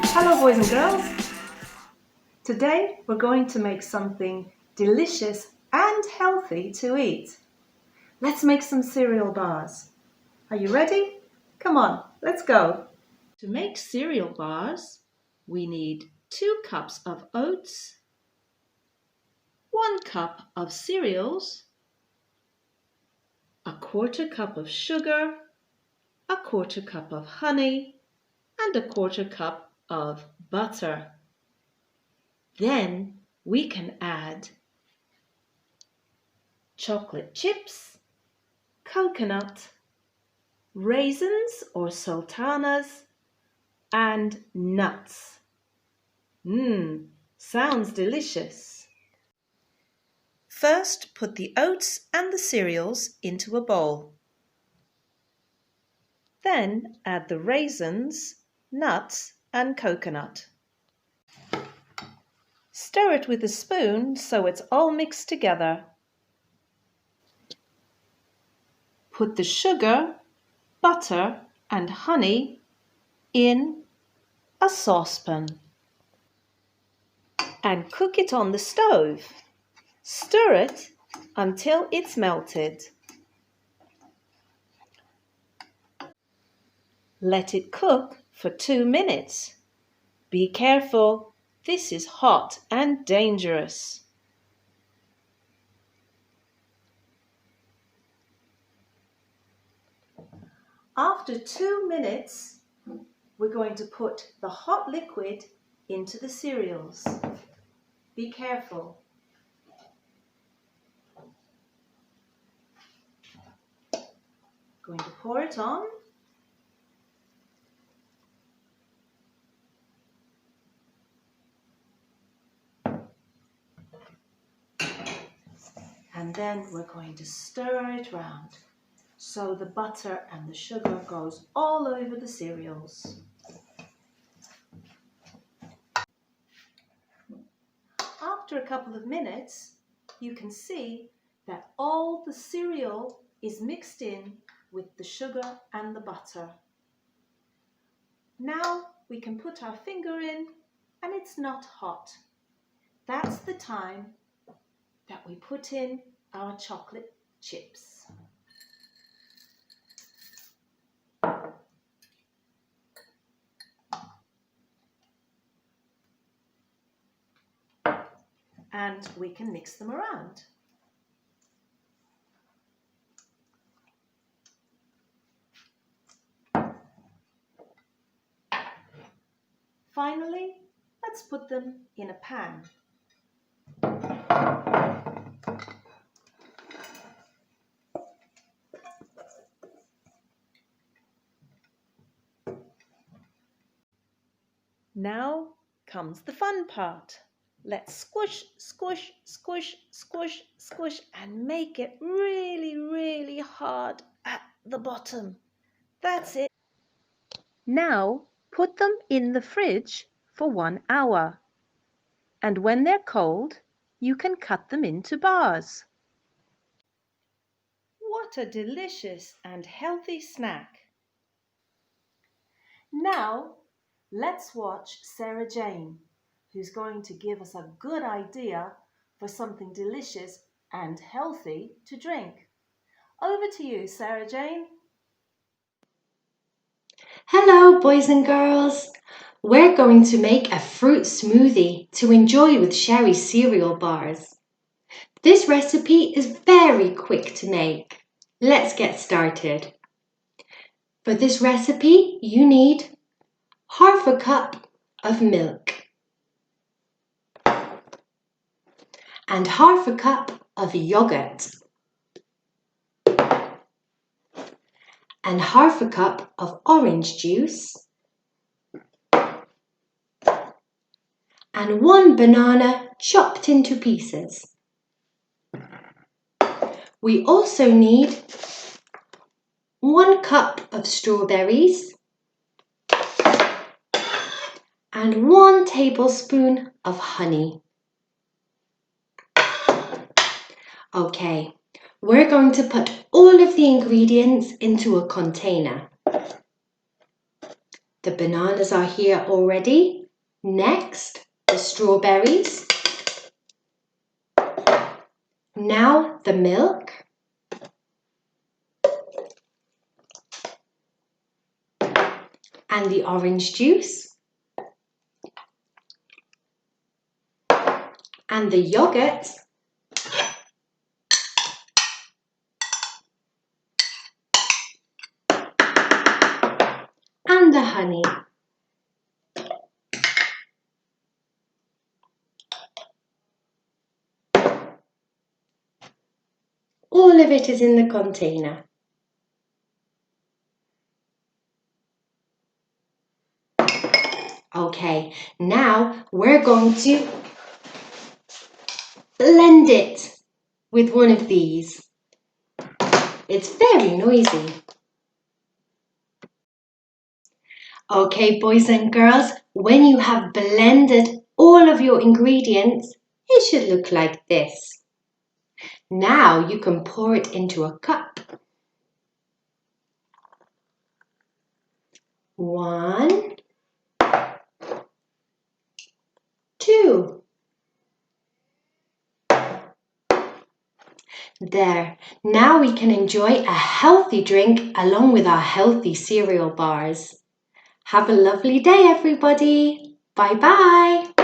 Hello boys and girls! Today we're going to make something delicious and healthy to eat. Let's make some cereal bars. Are you ready? Come on, let's go! To make cereal bars, we need 2 cups of oats, 1 cup of cereals, a 1/4 cup of sugar, a 1/4 cup of honey, and a 1/4 cup of butter. Then we can add chocolate chips, coconut, raisins or sultanas, and nuts. Sounds delicious. First, put the oats and the cereals into a bowl. Then add the raisins, nuts, and coconut. Stir it with a spoon so it's all mixed together. Put the sugar, butter, and honey in a saucepan and cook it on the stove. Stir it until it's melted. Let it cook for 2 minutes. Be careful, this is hot and dangerous. After 2 minutes, we're going to put the hot liquid into the cereals. Be careful. Going to pour it on. And then we're going to stir it round so the butter and the sugar goes all over the cereals. After a couple of minutes, you can see that all the cereal is mixed in with the sugar and the butter. Now we can put our finger in and it's not hot. That's the time that we put in our chocolate chips. And we can mix them around. Finally, let's put them in a pan. Now comes the fun part. Let's squish, squish, squish, squish, squish and make it really, really hard at the bottom. That's it. Now put them in the fridge for 1 hour. And when they're cold, you can cut them into bars. What a delicious and healthy snack. Now let's watch Sarah Jane, who's going to give us a good idea for something delicious and healthy to drink. Over to you, Sarah Jane. Hello, boys and girls. We're going to make a fruit smoothie to enjoy with Sherri cereal bars. This recipe is very quick to make. Let's get started. For this recipe, you need 1/2 cup of milk and 1/2 cup of yogurt and 1/2 cup of orange juice and 1 banana chopped into pieces. We also need 1 cup of strawberries and 1 tablespoon of honey. Okay, we're going to put all of the ingredients into a container. The bananas are here already. Next, the strawberries. Now the milk. And the orange juice. And the yogurt. And the honey. All of it is in the container. Okay, now we're going to blend it with one of these. It's very noisy. Okay, boys and girls, when you have blended all of your ingredients, it should look like this. Now you can pour it into a cup. 1, 2. There, now we can enjoy a healthy drink along with our healthy cereal bars. Have a lovely day, everybody. Bye-bye.